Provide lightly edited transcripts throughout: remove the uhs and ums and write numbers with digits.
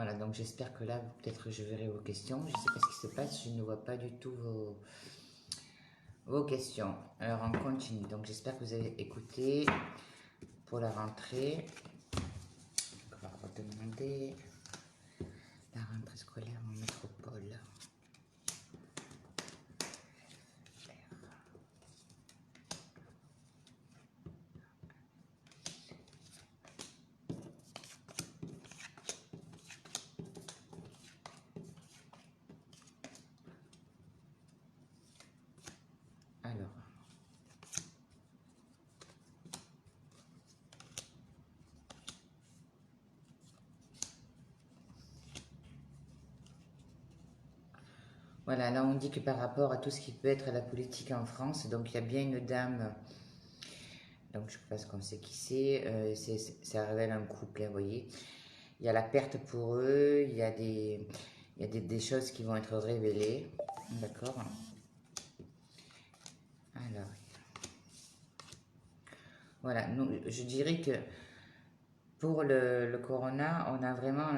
Voilà, donc j'espère que là, peut-être que je verrai vos questions. Je ne sais pas ce qui se passe, je ne vois pas du tout vos questions. Alors, on continue. Donc, j'espère que vous avez écouté pour la rentrée. On va redemander la rentrée scolaire en métropole. Alors, voilà, là on dit que par rapport à tout ce qui peut être la politique en France, donc il y a bien une dame, donc je pense qu'on sait qui c'est, ça révèle un couple, hein, vous voyez. Il y a la perte pour eux, il y a des choses qui vont être révélées, d'accord. Alors, voilà, nous, je dirais que pour le corona, on a vraiment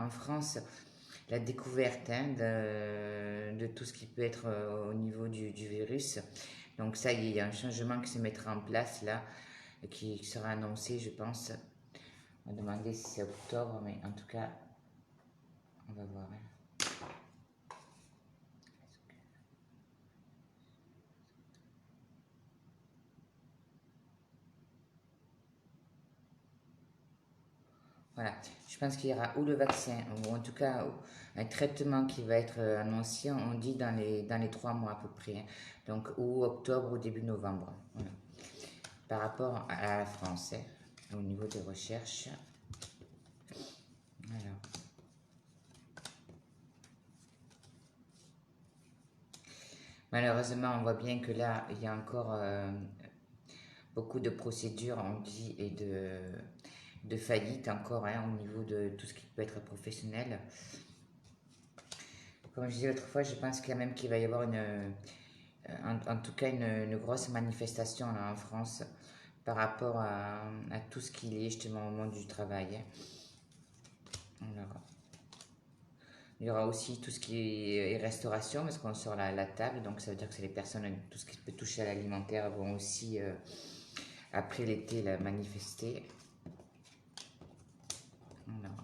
en France la découverte, hein, de tout ce qui peut être au niveau du virus. Donc ça y est, il y a un changement qui se mettra en place là, qui sera annoncé, je pense. On va demander si c'est octobre, mais en tout cas, on va voir, hein. Voilà, je pense qu'il y aura ou le vaccin, ou en tout cas un traitement qui va être annoncé, on dit dans les 3 mois à peu près, hein. Donc ou octobre ou début novembre. Voilà. Par rapport à la France, hein, au niveau des recherches. Alors, malheureusement, on voit bien que là, il y a encore beaucoup de procédures, on dit, et de faillite encore, hein, au niveau de tout ce qui peut être professionnel. Comme je disais l'autre fois, je pense quand même qu'il va y avoir en tout cas une grosse manifestation là, en France par rapport à tout ce qui est lié justement au monde du travail, hein. Alors, il y aura aussi tout ce qui est restauration, parce qu'on sort la table, donc ça veut dire que c'est les personnes, tout ce qui peut toucher à l'alimentaire vont aussi, après l'été, manifester. Alors,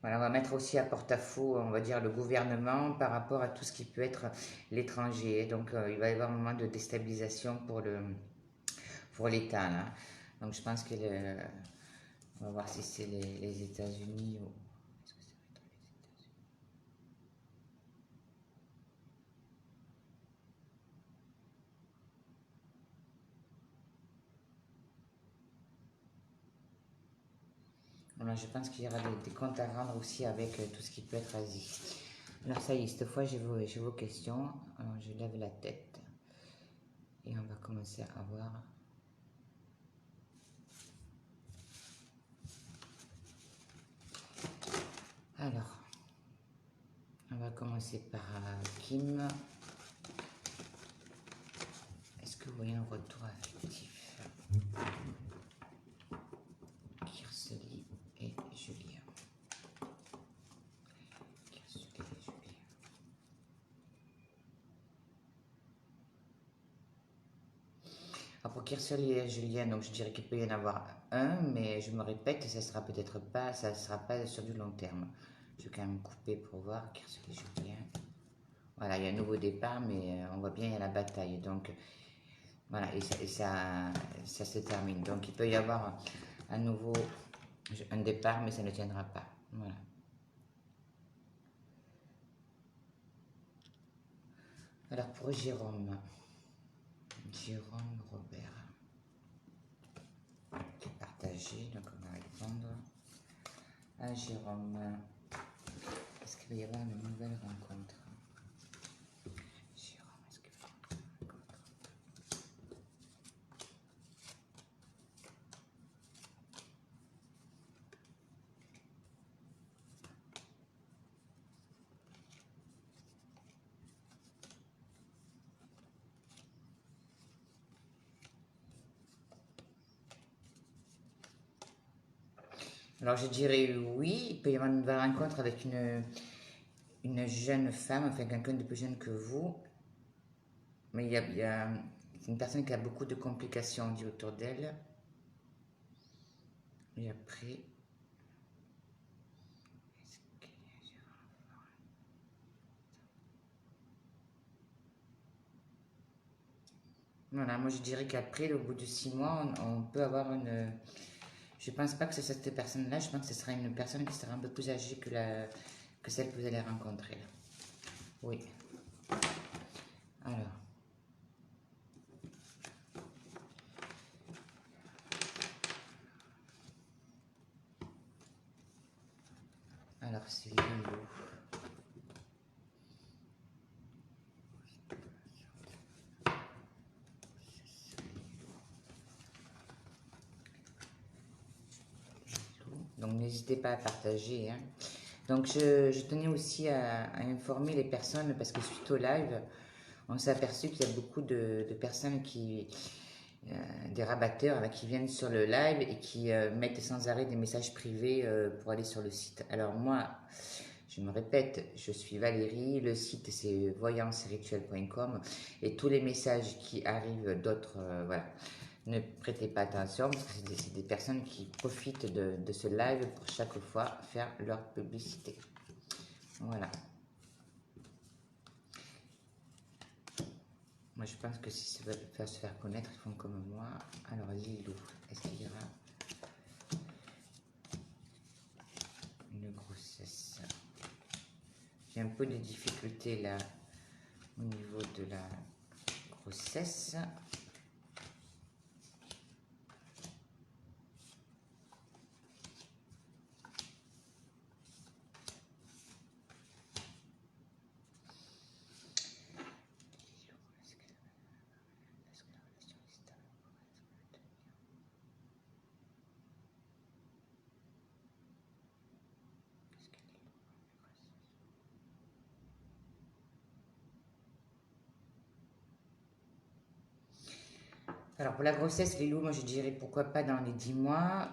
voilà, on va mettre aussi à porte-à-faux, on va dire, le gouvernement par rapport à tout ce qui peut être l'étranger. Donc, il va y avoir un moment de déstabilisation pour l'État, là. Donc, je pense que on va voir si c'est les États-Unis ou. Est-ce que ça va être les États-Unis? Voilà, je pense qu'il y aura des comptes à rendre aussi avec tout ce qui peut être Asie. Alors, ça y est, cette fois, j'ai vos questions. Alors, je lève la tête et on va commencer à voir. Alors, on va commencer par Kim. Est-ce que vous voyez un retour affectif? Kirsely et Julien. Kirsely et Julien. Alors pour Kirsely et Julien, donc je dirais qu'il peut y en avoir un, mais je me répète, ça sera peut-être pas, ça sera pas sur du long terme. Je vais quand même couper pour voir Kirsely et Julien. Voilà, il y a un nouveau départ, mais on voit bien il y a la bataille. Donc voilà, et ça se termine. Donc il peut y avoir à nouveau un départ, mais ça ne tiendra pas. Voilà. Alors pour Jérôme Robert, qui est partagé, donc on va répondre à Jérôme. Est-ce qu'il va y avoir une nouvelle rencontre? Jérôme, est-ce qu'il va y avoir une nouvelle rencontre? Alors je dirais oui, il peut y avoir une nouvelle rencontre avec une jeune femme, enfin quelqu'un de plus jeune que vous, mais c'est une personne qui a beaucoup de complications on dit, autour d'elle. Et après, voilà, moi je dirais qu'après, au bout de 6 mois, on peut avoir une. Je pense pas que c'est cette personne-là, je pense que ce sera une personne qui sera un peu plus âgée que celle que vous allez rencontrer. Là. Oui. Alors, alors c'est Lilo. Donc n'hésitez pas à partager. Hein. Donc je tenais aussi à informer les personnes parce que suite au live, on s'est aperçu qu'il y a beaucoup de personnes des rabatteurs là, qui viennent sur le live et qui mettent sans arrêt des messages privés pour aller sur le site. Alors moi, je me répète, je suis Valérie, le site c'est voyancerituel.com et tous les messages qui arrivent d'autres, voilà, ne prêtez pas attention parce que c'est des personnes qui profitent de ce live pour chaque fois faire leur publicité. Voilà. Moi, je pense que si ça veut se faire connaître, ils font comme moi. Alors, Lilou, est-ce qu'il y aura une grossesse? J'ai un peu de difficultés là au niveau de la grossesse. Alors pour la grossesse, les loups, moi je dirais pourquoi pas dans les 10 mois.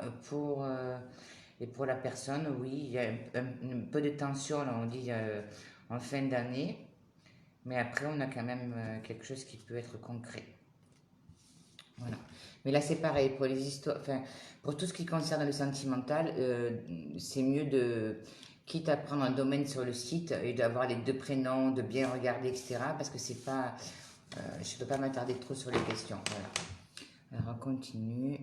Et pour la personne, oui, il y a un peu de tension, là, on dit en fin d'année. Mais après, on a quand même quelque chose qui peut être concret. Voilà. Mais là, c'est pareil, pour les histoires, enfin, pour tout ce qui concerne le sentimental, c'est mieux de, quitte à prendre un domaine sur le site et d'avoir les deux prénoms, de bien regarder, etc. Parce que c'est pas, je ne peux pas m'attarder trop sur les questions. Voilà. Alors, on continue.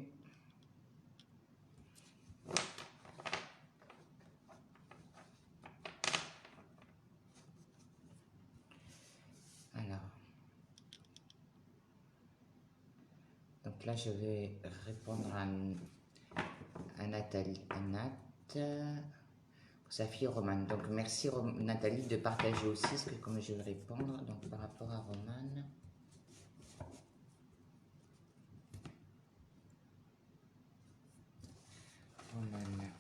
Alors, donc là, je vais répondre à Nathalie. À Nat, pour sa fille Romane. Donc, merci Nathalie de partager aussi ce que, comme je vais répondre. Donc, par rapport à Romane. Romane.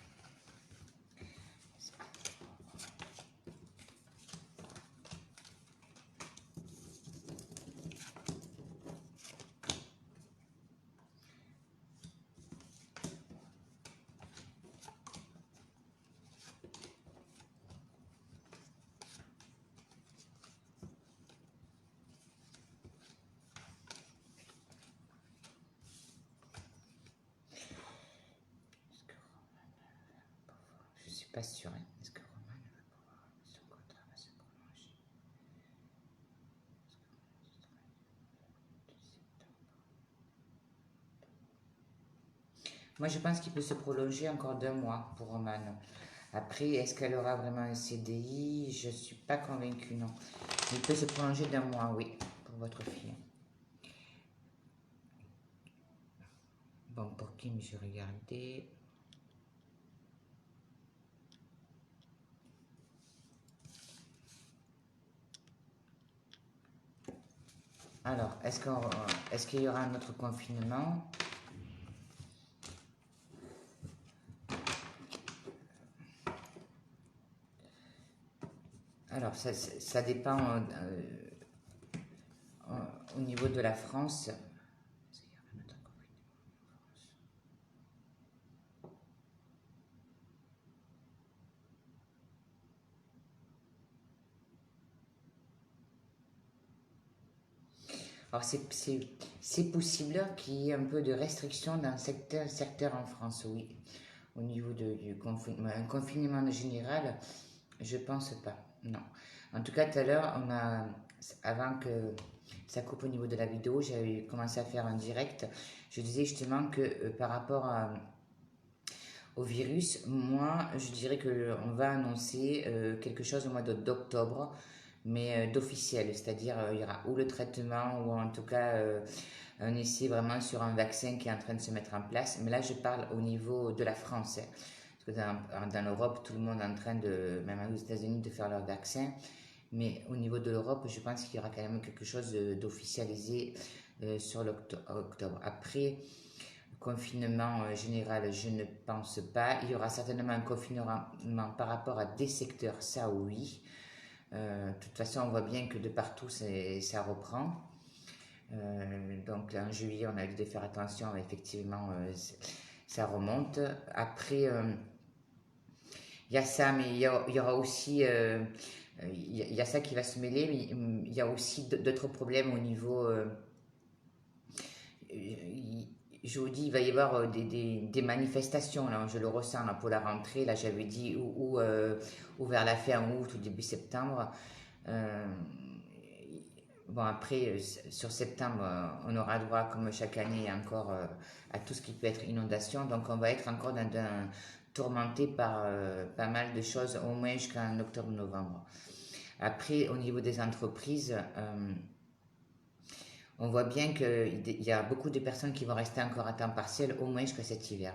Je ne suis pas sûre. Hein. Est-ce que Romane va pouvoir, son contrat va se prolonger? Moi, je pense qu'il peut se prolonger encore 2 mois pour Romane. Après, est-ce qu'elle aura vraiment un CDI? Je ne suis pas convaincue, non. Il peut se prolonger d'1 mois, oui, pour votre fille. Bon, pour Kim, je regardais. Alors, est-ce qu'il y aura un autre confinement? Alors, ça dépend au niveau de la France. Est-ce qu'il y aura un autre confinement en France? Alors c'est possible qu'il y ait un peu de restriction dans certains secteurs en France, oui. Au niveau du confinement, un confinement général, je pense pas, non. En tout cas, tout à l'heure, avant que ça coupe au niveau de la vidéo, j'avais commencé à faire un direct. Je disais justement que par rapport au virus, moi, je dirais que on va annoncer quelque chose au mois d'octobre, mais d'officiel, c'est-à-dire il y aura ou le traitement ou en tout cas un essai vraiment sur un vaccin qui est en train de se mettre en place. Mais là, je parle au niveau de la France, hein. Parce que dans l'Europe, tout le monde est en train de, même aux États-Unis, de faire leur vaccin. Mais au niveau de l'Europe, je pense qu'il y aura quand même quelque chose d'officialisé sur l'octobre. Après, confinement général, je ne pense pas. Il y aura certainement un confinement par rapport à des secteurs, ça oui. De toute façon, on voit bien que de partout, ça reprend. Donc là, en juillet, on a dû faire attention, mais effectivement, ça remonte. Après, il y a ça, mais il y aura aussi, il y a ça qui va se mêler, mais il y a aussi d'autres problèmes au niveau, je vous dis, il va y avoir des manifestations, là, je le ressens là, pour la rentrée, là j'avais dit, ou vers la fin août ou début septembre. Euh, bon, après, sur septembre, on aura droit, comme chaque année, encore à tout ce qui peut être inondation. Donc, on va être encore tourmenté par pas mal de choses, au moins jusqu'en octobre-novembre. Après, au niveau des entreprises, on voit bien qu'il y a beaucoup de personnes qui vont rester encore à temps partiel, au moins jusqu'à cet hiver.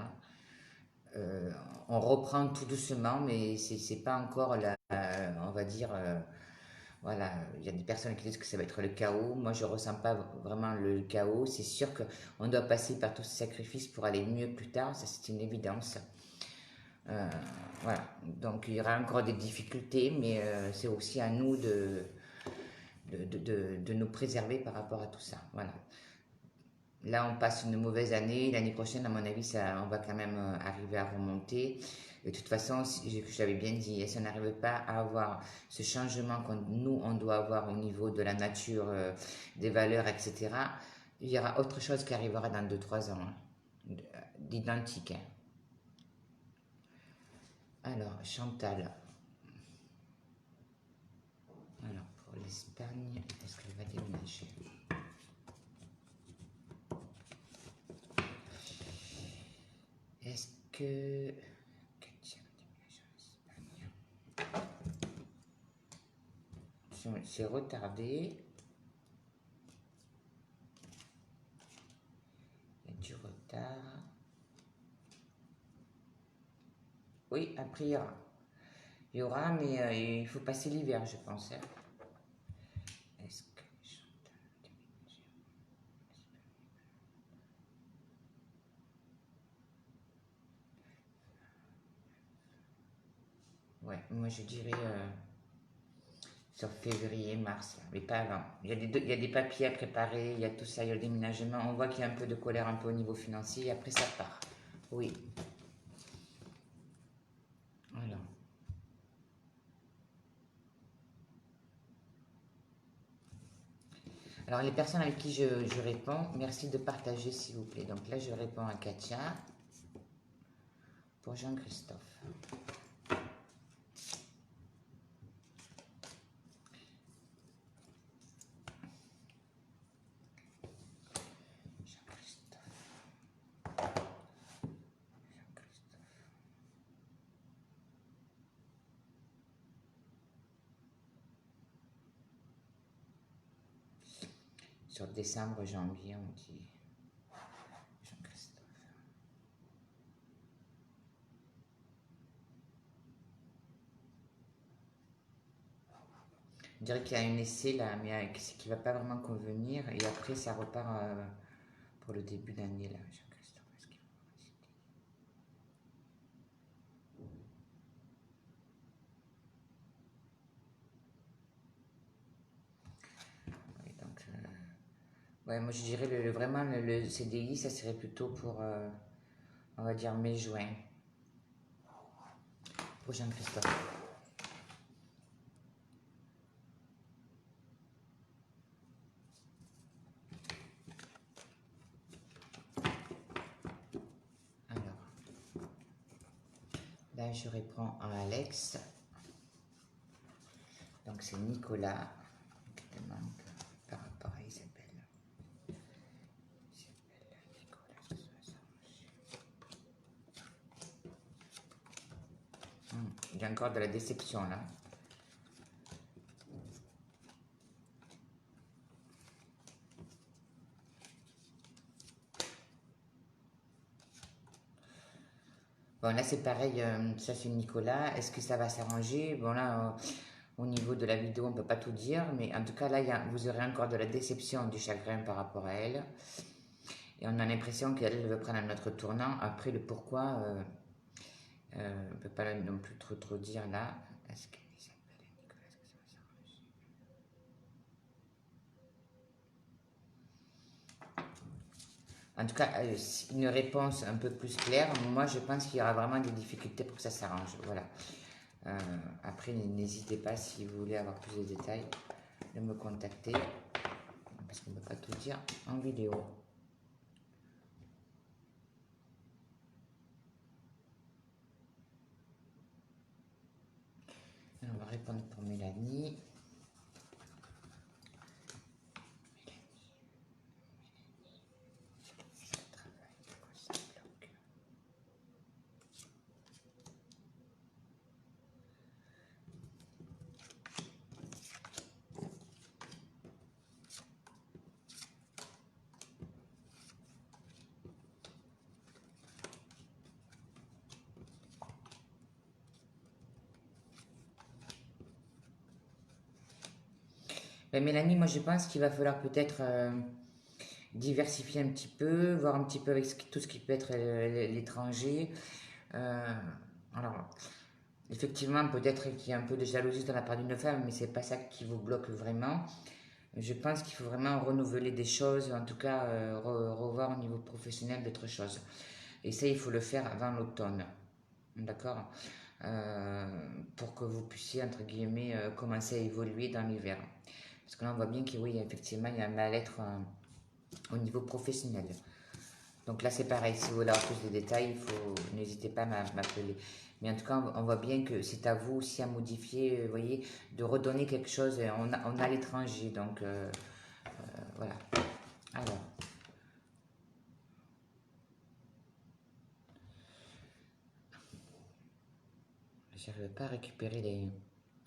On reprend tout doucement, mais c'est pas encore on va dire, voilà, il y a des personnes qui disent que ça va être le chaos. Moi, je ne ressens pas vraiment le chaos. C'est sûr qu'on doit passer par tous ces sacrifices pour aller mieux plus tard. Ça, c'est une évidence. Euh, voilà. Donc, il y aura encore des difficultés, mais c'est aussi à nous de nous préserver par rapport à tout ça. Voilà. Là, on passe une mauvaise année. L'année prochaine, à mon avis, on va quand même arriver à remonter. De toute façon, je l'avais bien dit, si on n'arrive pas à avoir ce changement que nous, on doit avoir au niveau de la nature, des valeurs, etc., il y aura autre chose qui arrivera dans 2 3 ans, hein, d'identique, hein. Alors, Chantal. Alors, pour l'Espagne, est-ce qu'elle va déménager? Est-ce que... C'est retardé. Il y a du retard. Oui, après il y aura. Il y aura, mais il faut passer l'hiver, je pense, hein. Est-ce que ouais, moi je dirais sur février, mars, là, mais pas avant. Il y a des papiers à préparer, il y a tout ça, il y a le déménagement. On voit qu'il y a un peu de colère un peu au niveau financier, et après ça part. Oui. Alors. Alors les personnes avec qui je réponds, merci de partager s'il vous plaît. Donc là je réponds à Katia pour Jean-Christophe. Sur décembre, janvier, on dit Jean-Christophe. Je dirais qu'il y a un essai là, mais qui ne va pas vraiment convenir. Et après, ça repart pour le début d'année là. Jean-Christophe, est-ce qu'il va décider? Oui, donc, ouais, moi je dirais vraiment le CDI, ça serait plutôt pour, on va dire, mai-juin. Pour Jean-Christophe. Là, je réponds à Alex. Donc, c'est Nicolas qui demande par rapport à Isabelle. Il y a encore de la déception là. Bon, là c'est pareil, ça c'est Nicolas. Est-ce que ça va s'arranger? Bon, là, au niveau de la vidéo, on ne peut pas tout dire, mais en tout cas, là, vous aurez encore de la déception, du chagrin par rapport à elle. Et on a l'impression qu'elle veut prendre un autre tournant. Après, le pourquoi, on ne peut pas non plus trop dire là. Est-ce que en tout cas, une réponse un peu plus claire. Moi, je pense qu'il y aura vraiment des difficultés pour que ça s'arrange. Voilà. Après, n'hésitez pas, si vous voulez avoir plus de détails, de me contacter. Parce qu'on ne peut pas tout dire en vidéo. Alors, on va répondre pour Mélanie. Ben, Mélanie, moi je pense qu'il va falloir peut-être diversifier un petit peu, voir un petit peu avec tout ce qui peut être l'étranger. Euh, alors, effectivement, peut-être qu'il y a un peu de jalousie de la part d'une femme, mais c'est pas ça qui vous bloque vraiment. Je pense qu'il faut vraiment renouveler des choses, en tout cas revoir au niveau professionnel d'autres choses. Et ça, il faut le faire avant l'automne. D'accord? Euh, pour que vous puissiez, entre guillemets, commencer à évoluer dans l'hiver. Parce que là, on voit bien que oui, effectivement, il y a un mal-être au niveau professionnel. Donc là, c'est pareil. Si vous voulez avoir plus de détails, n'hésitez pas à m'appeler. Mais en tout cas, on voit bien que c'est à vous aussi à modifier, vous voyez, de redonner quelque chose. On a l'étranger, donc voilà. Alors, j'arrive pas à récupérer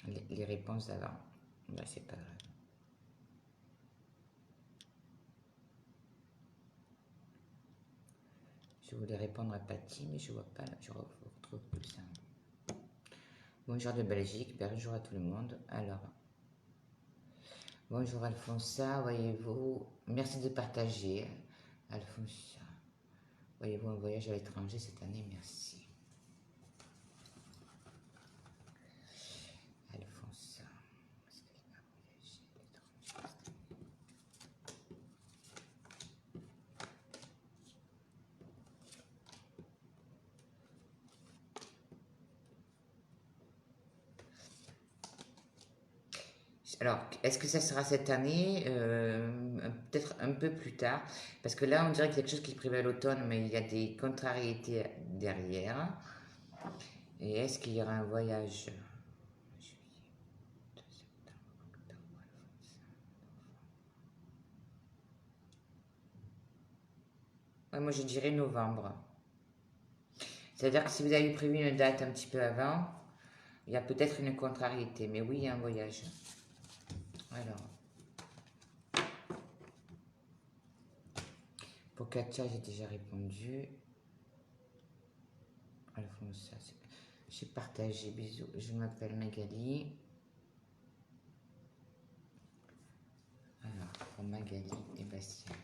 les réponses d'avant. Là, c'est pas grave. Je voulais répondre à Patty, mais je vois pas, je retrouve plus ça. Bonjour de Belgique, bonjour à tout le monde. Alors, bonjour Alfonsa, voyez-vous, merci de partager. Alfonsa, voyez-vous un voyage à l'étranger cette année, merci. Alfonsa, est-ce qu'elle va voyager à l'étranger? Alors, est-ce que ça sera cette année? Peut-être un peu plus tard, parce que là, on dirait qu'il y a quelque chose qui prévaut à l'automne, mais il y a des contrariétés derrière. Et est-ce qu'il y aura un voyage? Ouais, moi, je dirais novembre. C'est-à-dire que si vous avez prévu une date un petit peu avant, il y a peut-être une contrariété, mais oui, il y a un voyage. Alors, pour Katia, j'ai déjà répondu. Alphonse, j'ai partagé, bisous. Je m'appelle Magali. Alors, pour Magali et Bastien.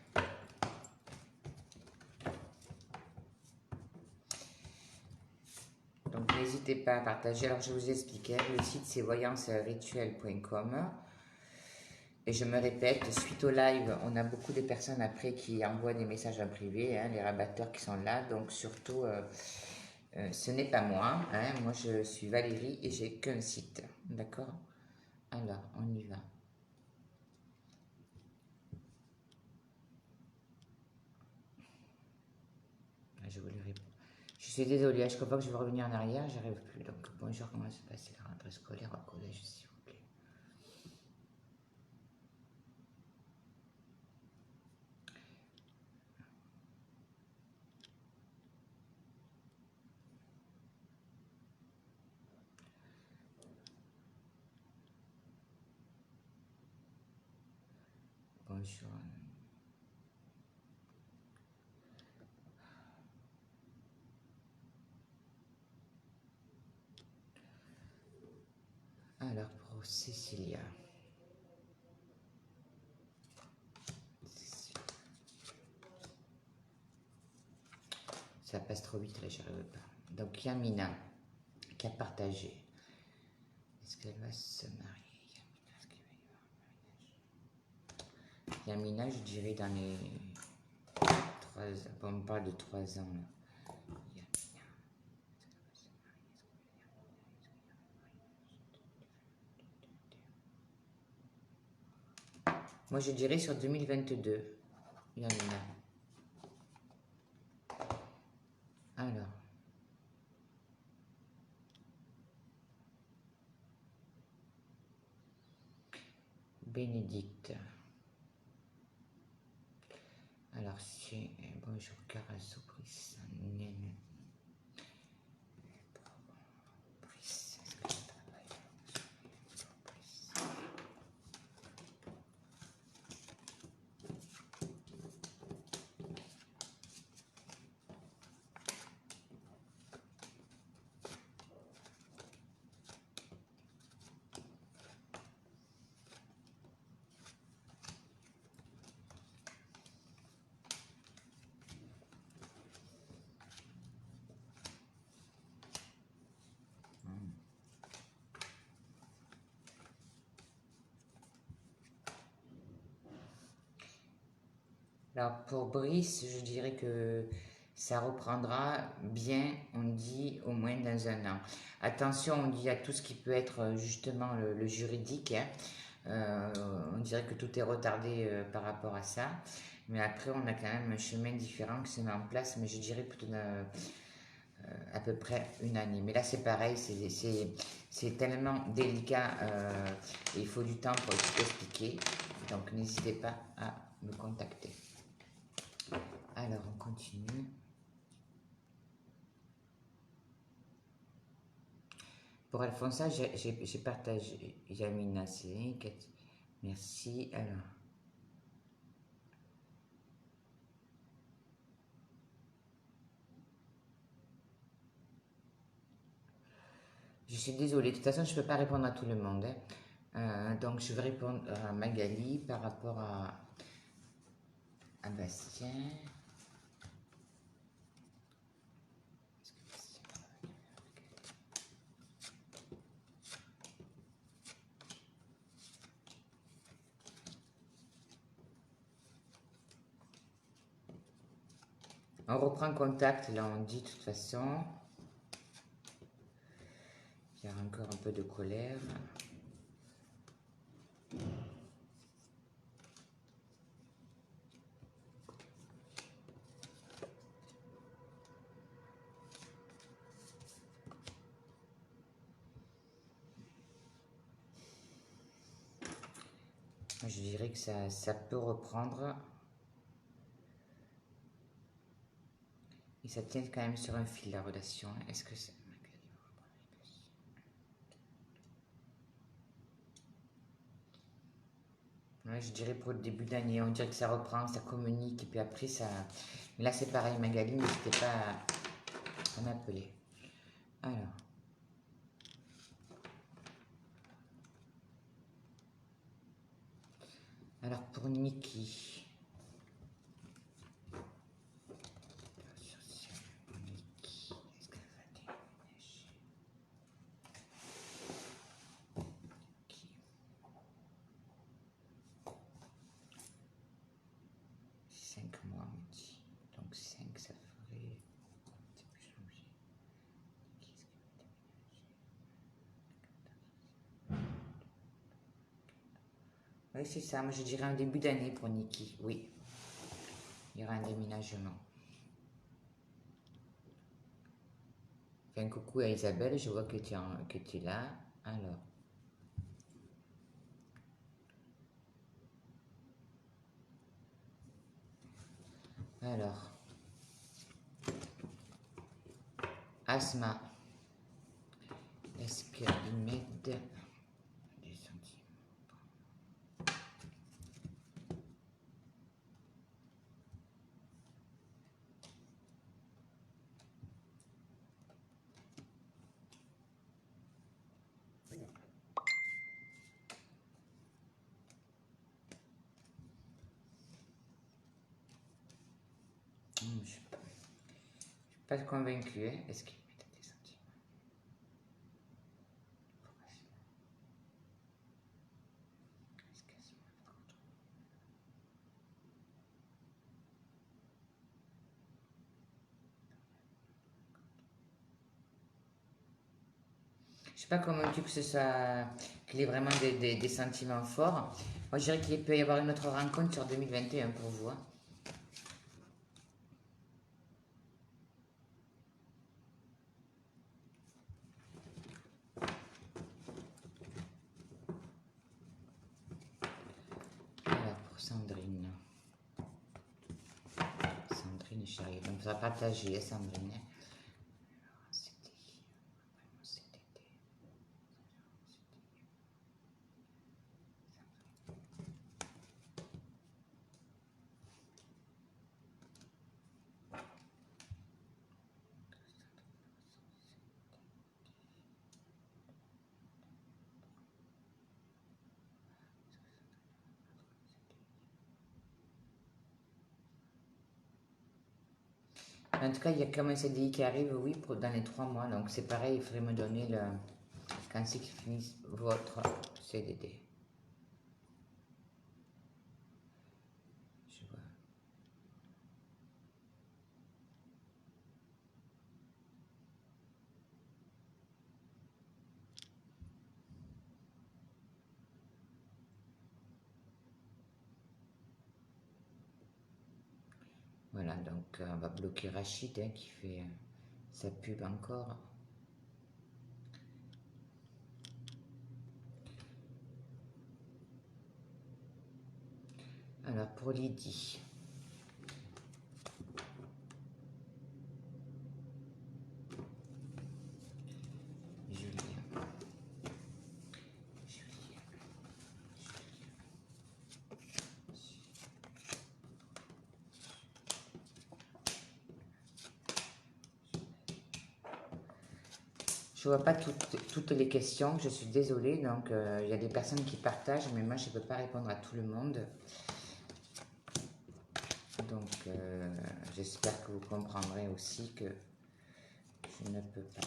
Donc, n'hésitez pas à partager. Alors, je vous expliquais, le site c'est voyancerituel.com. Et je me répète, suite au live, on a beaucoup de personnes après qui envoient des messages en privé, hein, les rabatteurs qui sont là. Donc, surtout, ce n'est pas moi. Hein, moi, je suis Valérie et j'ai qu'un site. D'accord? Alors, on y va. Je suis désolée, à chaque fois que je veux revenir en arrière, j'arrive plus. Donc bonjour, comment se passe la rentrée scolaire au collège, s'il vous plaît. Bonjour. Alors pour Cécilia. Ça passe trop vite là, j'arrive pas. Donc Yamina qui a partagé. Est-ce qu'elle va se marier? Yamina, je dirais dans les 3 ans. Bon, on parle de 3 ans là. Yamina. Moi je dirais sur 2022. Yamina. Alors. Bénédicte. Alors c'est bonjour Carasso, Brice, Nene. Brice, est-ce que ça travaille? Brice. Alors pour Brice, je dirais que ça reprendra bien, on dit au moins dans un an. Attention, on dit à tout ce qui peut être justement le juridique, hein. On dirait que tout est retardé par rapport à ça. Mais après, on a quand même un chemin différent qui se met en place, mais je dirais plutôt à peu près une année. Mais là, c'est pareil, c'est tellement délicat, et il faut du temps pour tout expliquer. Donc, n'hésitez pas à me contacter. Alors, on continue. Pour Alfonsa, j'ai partagé. Yamina, c'est... Merci. Alors. Je suis désolée, de toute façon, je ne peux pas répondre à tout le monde, hein. Donc, je vais répondre à Magali par rapport à Bastien. On reprend contact, là on dit de toute façon. Il y a encore un peu de colère. Je dirais que ça peut reprendre. Et ça tient quand même sur un fil, la relation. Est-ce que c'est... Ouais, je dirais pour le début d'année, on dirait que ça reprend, ça communique, et puis après ça... Mais là c'est pareil, Magali, n'hésitez pas à m'appeler. Alors pour Niki... Oui, c'est ça. Moi, je dirais un début d'année pour Niki. Oui. Il y aura un déménagement. Fais un coucou à Isabelle, je vois que tu es là. Alors, Asma, est-ce qu'il m'aide des sentiments? Je ne suis pas convaincue. Hein. Est-ce qu'il m'aide des sentiments? Je ne suis pas convaincue que ce soit qu'il ait vraiment des sentiments forts. Moi, je dirais qu'il peut y avoir une autre rencontre sur 2021 pour vous. Hein. Alors, pour Sandrine. Sandrine, j'arrive. On va partager, Sandrine. En tout cas, il y a comme un CDI qui arrive, oui, dans les 3 mois. Donc c'est pareil, il faudrait me donner le quand c'est qu'il finit votre CDD. Je vois. Voilà, donc on va bloquer Rachid hein, qui fait sa pub encore. Alors pour Lydie. Julien. Julien. Je vois pas toutes les questions, je suis désolée. Donc il y a des personnes qui partagent, mais moi je ne peux pas répondre à tout le monde. Donc j'espère que vous comprendrez aussi que je ne peux pas.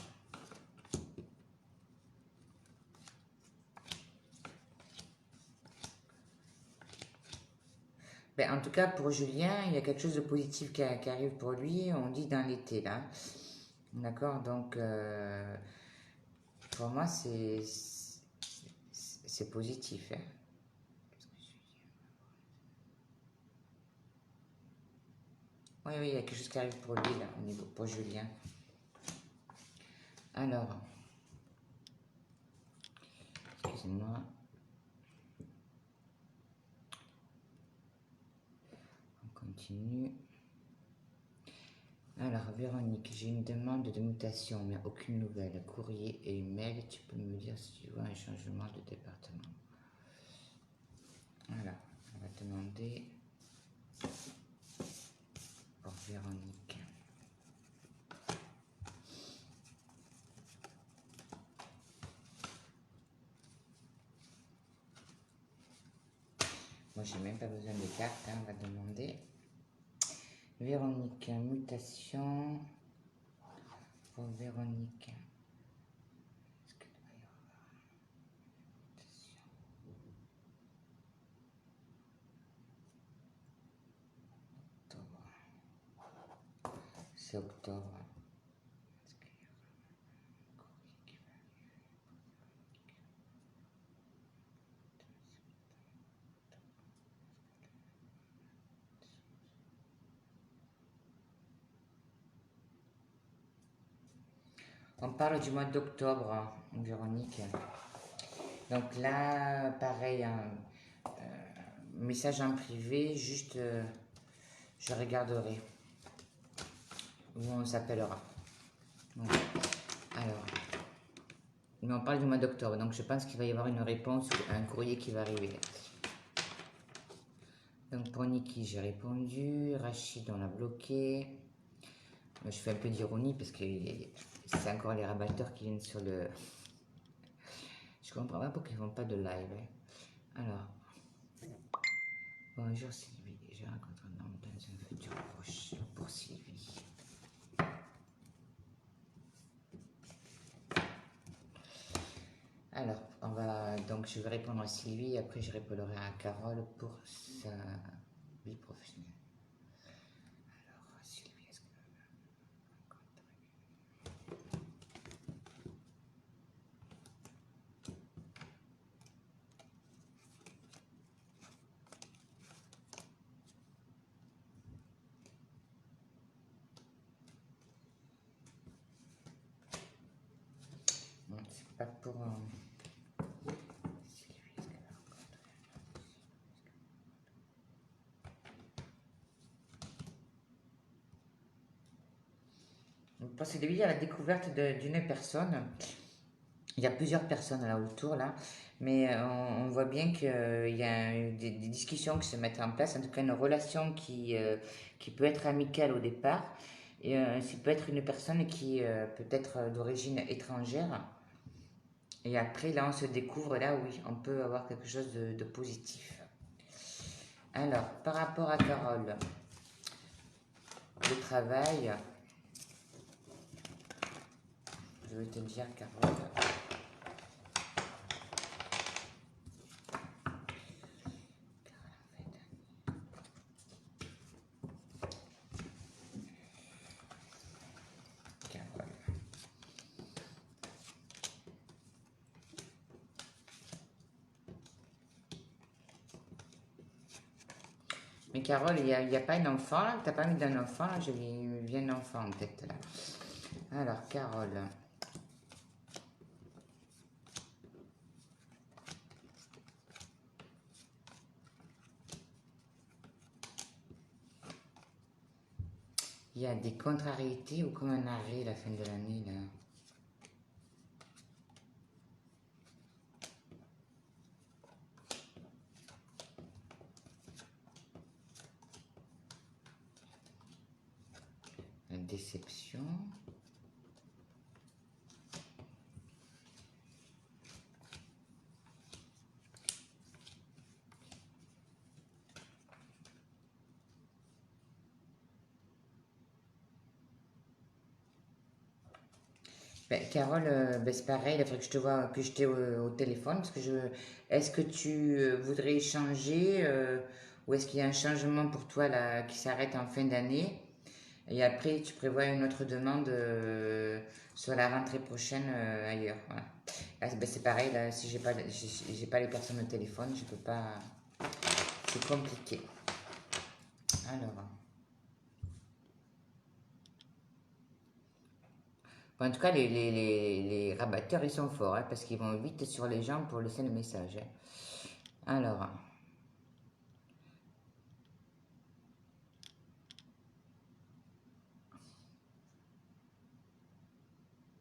Ben, en tout cas, pour Julien, il y a quelque chose de positif qui arrive pour lui, on dit dans l'été, là. D'accord. Donc, pour moi, c'est positif. Hein. Oui, oui, il y a quelque chose qui arrive pour lui, là, au niveau, pour Julien. Alors, excusez-moi. On continue. Alors, Véronique, j'ai une demande de mutation, mais aucune nouvelle. Courrier et email, tu peux me dire si tu vois un changement de département. Voilà, on va demander pour Véronique. Moi, j'ai même pas besoin de cartes, hein, on va demander. Véronique, mutation pour Véronique. Est-ce qu'il doit y avoir mutation? Octobre. C'est octobre. Est-ce qu'il y aura un courrier qui va arriver pour Véronique? On parle du mois d'octobre, hein, Véronique. Donc là, pareil, hein, message en privé, juste je regarderai où on s'appellera. Donc, alors, mais on parle du mois d'octobre, donc je pense qu'il va y avoir une réponse ou un courrier qui va arriver. Donc pour Niki, j'ai répondu. Rachid, on l'a bloqué. Je fais un peu d'ironie parce que c'est encore les rabatteurs qui viennent sur le. Je comprends pas pourquoi ils font pas de live, hein. Alors, bonjour Sylvie, je rencontre un homme dans un futur proche pour Sylvie. Alors, donc je vais répondre à Sylvie, après je répondrai à Carole pour sa vie professionnelle. Alors, Sylvie, est-ce que non, c'est pas pour Sylvie, est-ce qu'elle va rencontrer donc, pour Sylvie, à la découverte d'une personne. Il y a plusieurs personnes là autour là, mais on voit bien qu'il y a des discussions qui se mettent en place, en tout cas une relation qui peut être amicale au départ, et ça peut être une personne qui peut être d'origine étrangère, et après là on se découvre là, oui, on peut avoir quelque chose de positif. Alors, par rapport à Carole, le travail, je vais te dire Carole. Carole. Mais Carole, il y a pas un enfant là? T'as pas mis d'un enfant là? J'ai vu un enfant en tête là. Alors, Carole. Il y a des contrariétés ou comme un arrêt la fin de l'année là. Une déception. Ben, Carole, ben, c'est pareil, il faudrait que je te vois, que je t'ai au téléphone, parce que est-ce que tu voudrais échanger, ou est-ce qu'il y a un changement pour toi là qui s'arrête en fin d'année, et après tu prévois une autre demande sur la rentrée prochaine ailleurs. Voilà. Là, ben, c'est pareil, là, si j'ai pas les personnes au téléphone, je peux pas, c'est compliqué. Alors. Bon, en tout cas, les rabatteurs, ils sont forts, hein, parce qu'ils vont vite sur les gens pour laisser le message, hein.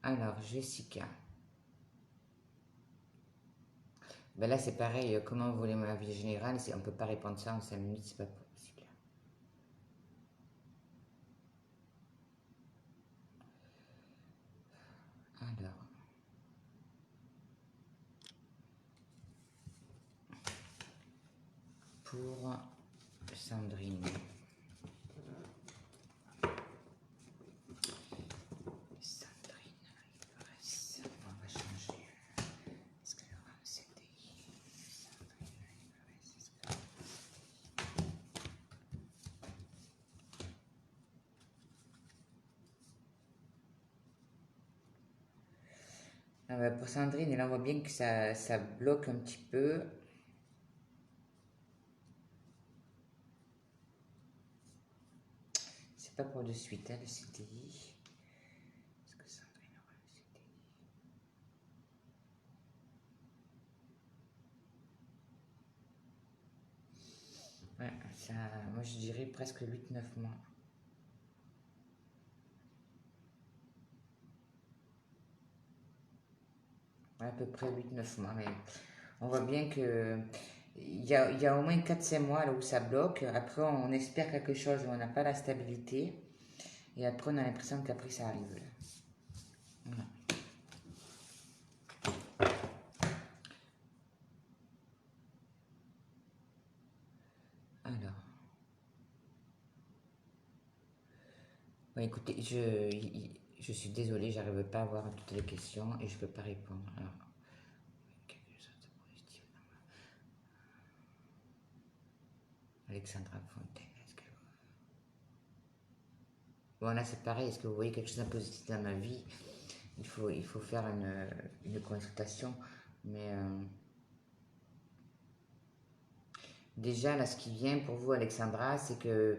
Alors, Jessica. Ben là, c'est pareil, comment vous voulez ma vie générale, on ne peut pas répondre ça en 5 minutes, c'est pas possible. Alors, pour Sandrine. Sandrine, on va changer. Est-ce qu'elle aura un CDI? Sandrine, ah ben, pour Sandrine, elle on voit bien que ça bloque un petit peu. C'est pas pour de suite, hein, le CDI. Est-ce que Sandrine aura le CDI? Ouais, ça, moi je dirais presque 8 9 mois. Ouais, à peu près 8 9 mois. Mais on voit bien que il y a au moins 4 5 mois là où ça bloque. Après, on espère quelque chose, mais on n'a pas la stabilité. Et après, on a l'impression qu'après, ça arrive. Voilà. Alors, ouais, écoutez, je suis désolée, j'arrive pas à voir toutes les questions et je peux pas répondre. Alors, quelque chose de positif. Alexandra Fontaine, est-ce que... Bon, là, c'est pareil. Est-ce que vous voyez quelque chose de positif dans ma vie? Il faut faire une consultation. Mais déjà, là, ce qui vient pour vous, Alexandra, c'est que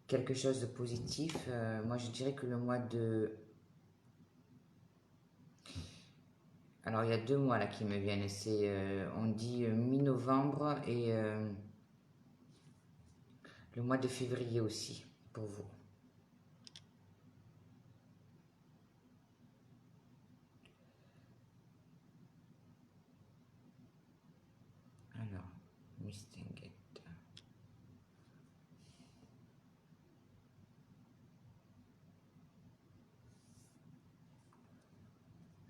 quelque chose de positif. Moi, je dirais que le mois de... Alors, il y a 2 mois là qui me viennent. C'est, on dit mi-novembre et le mois de février aussi, pour vous. Alors, Mistinguett.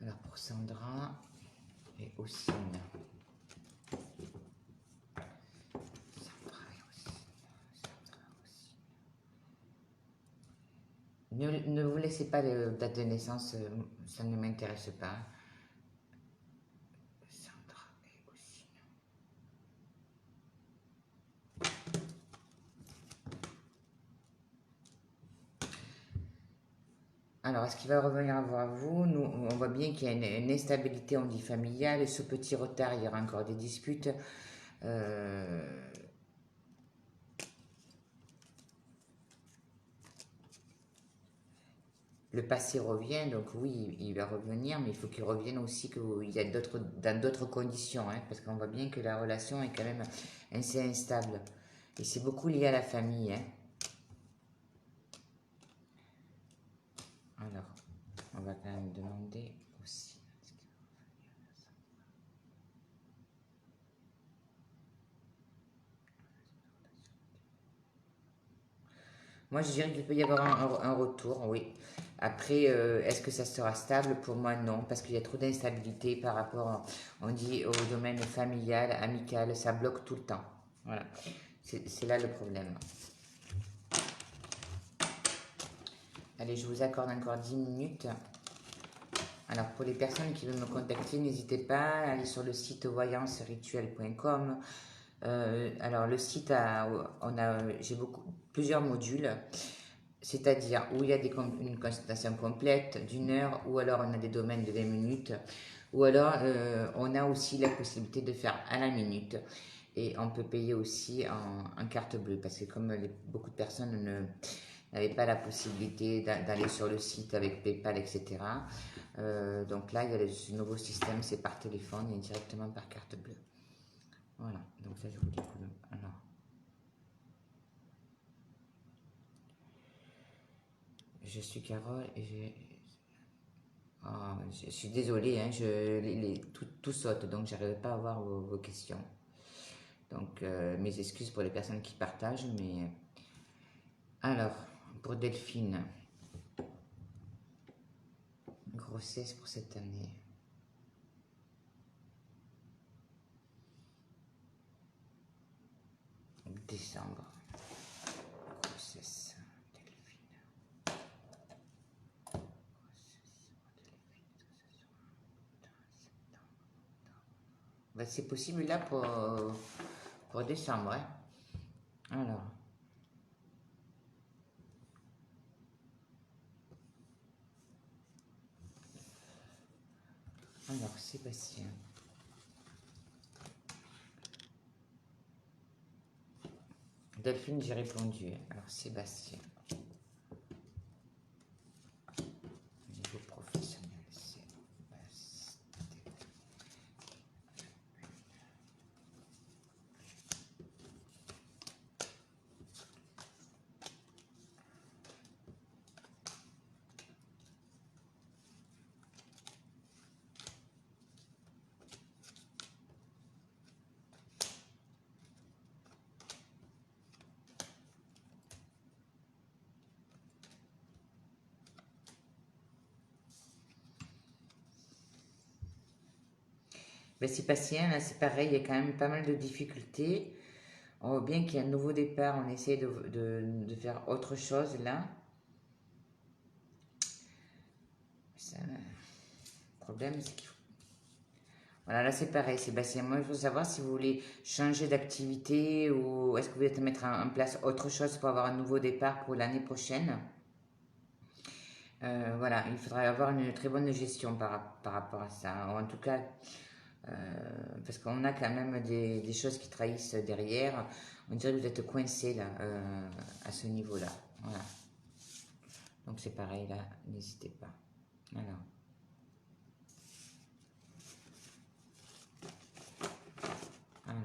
Alors, pour Sandra et Ossine. Sandra et Ossine. Sandra et Ossine. Ne vous laissez pas les dates de naissance, ça ne m'intéresse pas. Sandra et Ossine. Alors, est-ce qu'il va revenir voir vous? Nous, on voit bien qu'il y a une instabilité, on dit familiale, et ce petit retard, il y aura encore des disputes. Euh, le passé revient, donc oui, il va revenir, mais il faut qu'il revienne aussi qu'il y a dans d'autres conditions, hein, parce qu'on voit bien que la relation est quand même assez instable. Et c'est beaucoup lié à la famille. Hein. Alors, on va quand même demander aussi. Moi, je dirais qu'il peut y avoir un retour, oui. Après, est-ce que ça sera stable? Pour moi, non, parce qu'il y a trop d'instabilité par rapport, on dit, au domaine familial, amical, ça bloque tout le temps. Voilà, c'est là le problème. Allez, je vous accorde encore 10 minutes. Alors, pour les personnes qui veulent me contacter, n'hésitez pas à aller sur le site voyancerituel.com. Alors, le site, j'ai plusieurs modules. C'est-à-dire où il y a une consultation complète d'1 heure, ou alors on a des domaines de 20 minutes, ou alors on a aussi la possibilité de faire à la minute. Et on peut payer aussi en carte bleue, parce que comme beaucoup de personnes n'avaient pas la possibilité d'aller sur le site avec PayPal, etc. Donc là, il y a ce nouveau système, c'est par téléphone et directement par carte bleue. Voilà, donc ça je vous dis. Alors, je suis Carole et je suis désolée, hein, tout saute, donc j'arrive pas à voir vos questions. Donc, mes excuses pour les personnes qui partagent, mais... Alors, pour Delphine, grossesse pour cette année. Décembre. Grossesse, Delphine. Ben, c'est possible là pour décembre. Hein. Alors, Sébastien. Delphine, j'ai répondu. Alors, Sébastien. Niveau professionnel, Sébastien. Ben, c'est patient, là, c'est pareil, il y a quand même pas mal de difficultés. On voit bien qu'il y a un nouveau départ, on essaie de faire autre chose là. Le problème, c'est qu'il faut... Voilà, là c'est pareil, Sébastien. Moi, il faut savoir si vous voulez changer d'activité ou est-ce que vous voulez mettre en place autre chose pour avoir un nouveau départ pour l'année prochaine. Voilà, il faudra avoir une très bonne gestion par rapport à ça. En tout cas, euh, parce qu'on a quand même des choses qui trahissent derrière. On dirait que vous êtes coincé là, à ce niveau-là. Voilà. Donc c'est pareil là, n'hésitez pas. Alors, alors,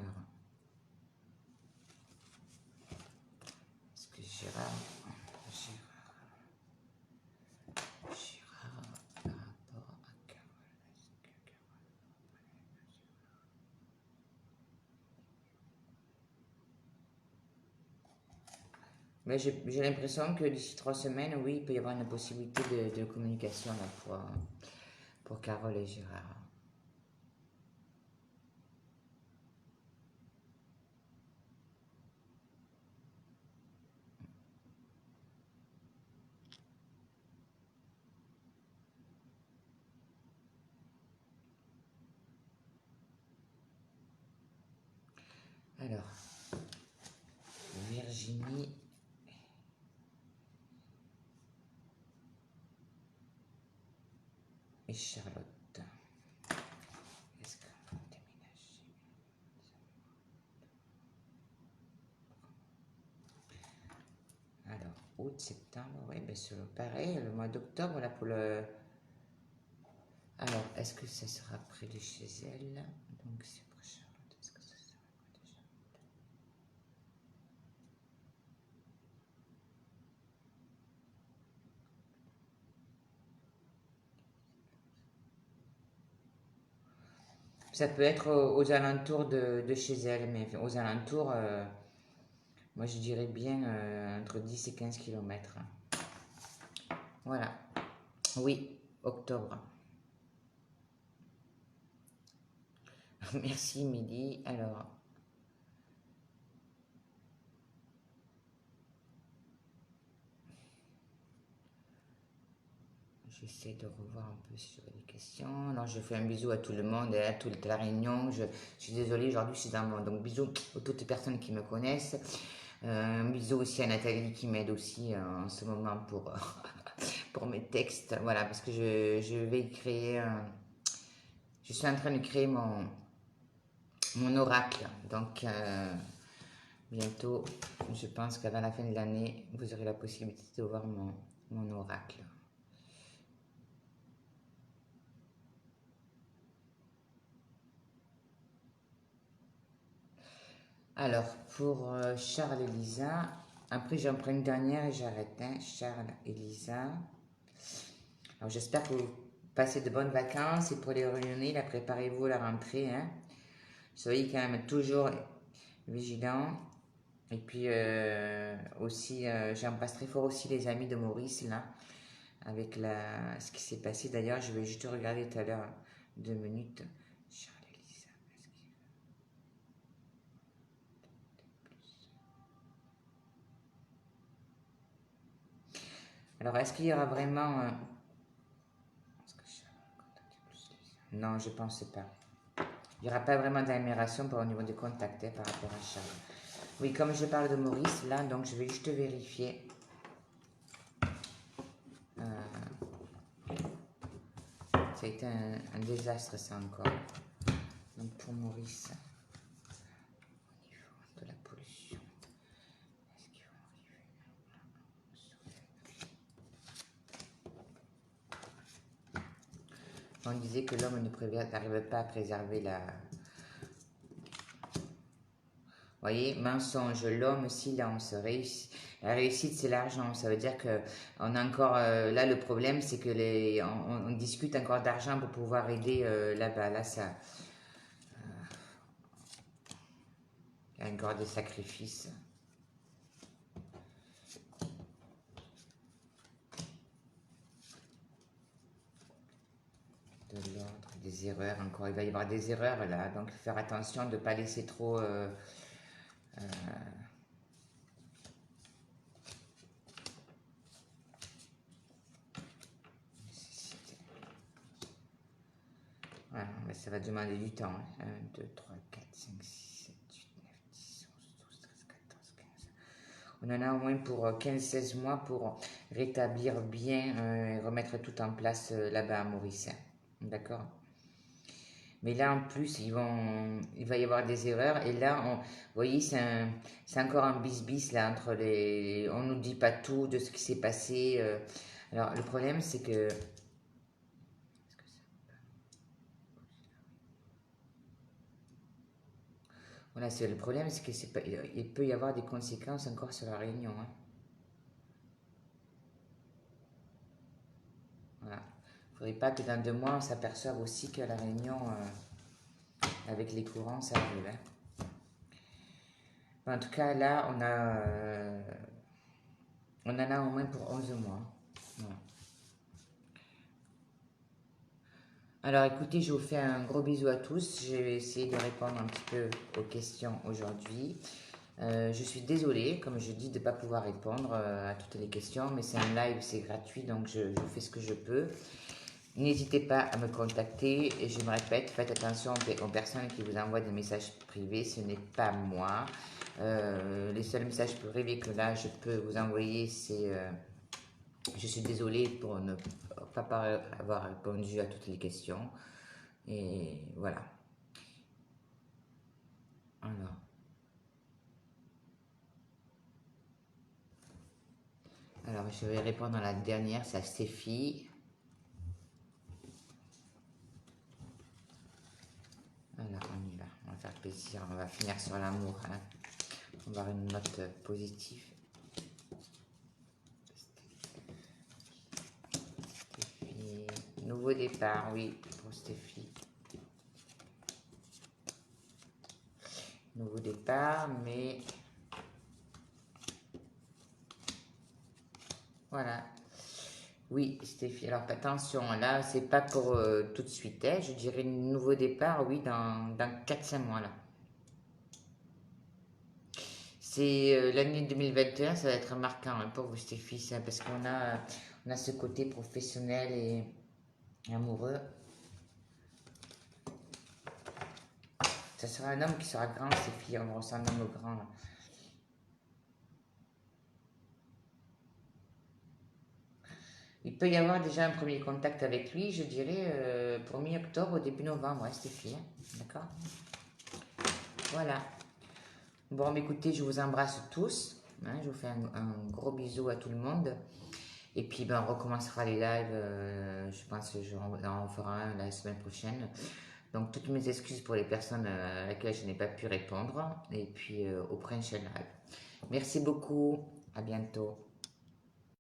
est-ce que Gérard, par rapport à Carole, mais j'ai l'impression que d'ici 3 semaines, oui, il peut y avoir une possibilité de communication là, pour Carole et Gérard. Alors, Virginie et Charlotte. Est-ce qu'on va déménager? Alors, août, septembre, oui, ben c'est pareil, le mois d'octobre, là, pour le... Alors, est-ce que ça sera près de chez elle? Donc, c'est pour Charlotte. Est-ce que ça sera près de Charlotte? Ça peut être aux alentours de chez elle, mais aux alentours, moi je dirais bien entre 10 et 15 kilomètres. Voilà. Oui, octobre. Merci, Midi. Alors, j'essaie de revoir un peu sur les questions. Alors, je fais un bisou à tout le monde et à toute la réunion. Je suis désolée, aujourd'hui, je suis dans mon... Donc, bisous à toutes les personnes qui me connaissent. Un bisou aussi à Nathalie qui m'aide aussi en ce moment pour mes textes. Voilà, parce que je vais créer... je suis en train de créer mon oracle. Donc, bientôt, je pense qu'avant la fin de l'année, vous aurez la possibilité de voir mon oracle. Alors, pour Charles et Lisa, après j'en prends une dernière et j'arrête. Hein. Charles et Lisa. Alors, j'espère que vous passez de bonnes vacances et pour les réunir, là, préparez-vous à la rentrée. Hein. Soyez quand même toujours vigilants. Et puis aussi, j'embrasse très fort aussi les amis de Maurice, là, avec ce qui s'est passé. D'ailleurs, je vais juste regarder tout à l'heure, 2 minutes. Charles et Lisa, alors, est-ce qu'il y aura vraiment... Non, je pense pas. Il n'y aura pas vraiment d'amélioration au niveau des contacts par rapport à Charles. Oui, comme je parle de Maurice, là, donc je vais juste vérifier. Ça a été un désastre, ça encore. Donc pour Maurice, au niveau de la pollution, est-ce qu'ils vont arriver? On disait que l'homme n'arrive pas à préserver la... Vous voyez, mensonge, l'homme, silence, la réussite, c'est l'argent. Ça veut dire que on a encore là le problème, c'est que on discute encore d'argent pour pouvoir aider là-bas. Là, ça, il y a encore des sacrifices. De l'ordre des erreurs encore. Il va y avoir des erreurs là, donc faire attention de ne pas laisser trop. Voilà, mais ça va demander du temps. 1, 2, 3, 4, 5, 6, 7, 8, 9, 10, 11, 12, 13, 14, 15. On en a au moins pour 15-16 mois pour rétablir bien et remettre tout en place là-bas à Maurice. D'accord? Mais là, en plus, il va y avoir des erreurs. Et là, vous voyez, c'est encore un bis-bis là entre les. On nous dit pas tout de ce qui s'est passé. Alors, le problème, c'est que. Voilà, c'est le problème, c'est que c'est pas, il peut y avoir des conséquences encore sur la réunion. Hein. Voilà. Il ne faudrait pas que dans 2 mois, on s'aperçoive aussi que la réunion avec les courants, ça arrive. Hein. En tout cas, là, on en a au moins pour 11 mois. Voilà. Alors écoutez, je vous fais un gros bisou à tous. Je vais essayer de répondre un petit peu aux questions aujourd'hui. Je suis désolée, comme je dis, de ne pas pouvoir répondre à toutes les questions, mais c'est un live, c'est gratuit, donc je fais ce que je peux. N'hésitez pas à me contacter et je me répète, faites attention aux personnes qui vous envoient des messages privés, ce n'est pas moi. Les seuls messages privés que là je peux vous envoyer, c'est je suis désolée pour ne pas avoir répondu à toutes les questions. Et voilà. Alors, je vais répondre à la dernière, c'est à Stéphie. Voilà, on y va. On va faire plaisir. On va finir sur l'amour. Hein. On va avoir une note positive. Stéphie. Nouveau départ, oui, pour Stéphie. Nouveau départ, mais voilà. Oui, Stéphie. Alors attention, là, c'est pas pour tout de suite. Hein. Je dirais nouveau départ, oui, dans 4-5 mois là. C'est l'année 2021, ça va être marquant hein, pour vous, Stéphie, hein, parce on a ce côté professionnel et amoureux. Ça sera un homme qui sera grand, Stéphie, on ressent un homme grand. Là. Il peut y avoir déjà un premier contact avec lui, je dirais, pour mi-octobre, au début novembre, ouais, Stéphie. Hein, d'accord. Voilà. Bon, écoutez, je vous embrasse tous. Hein, je vous fais un gros bisou à tout le monde. Et puis, ben, on recommencera les lives. Je pense qu'on en fera un la semaine prochaine. Donc, toutes mes excuses pour les personnes à laquelle je n'ai pas pu répondre. Et puis, au prochain live. Merci beaucoup. À bientôt.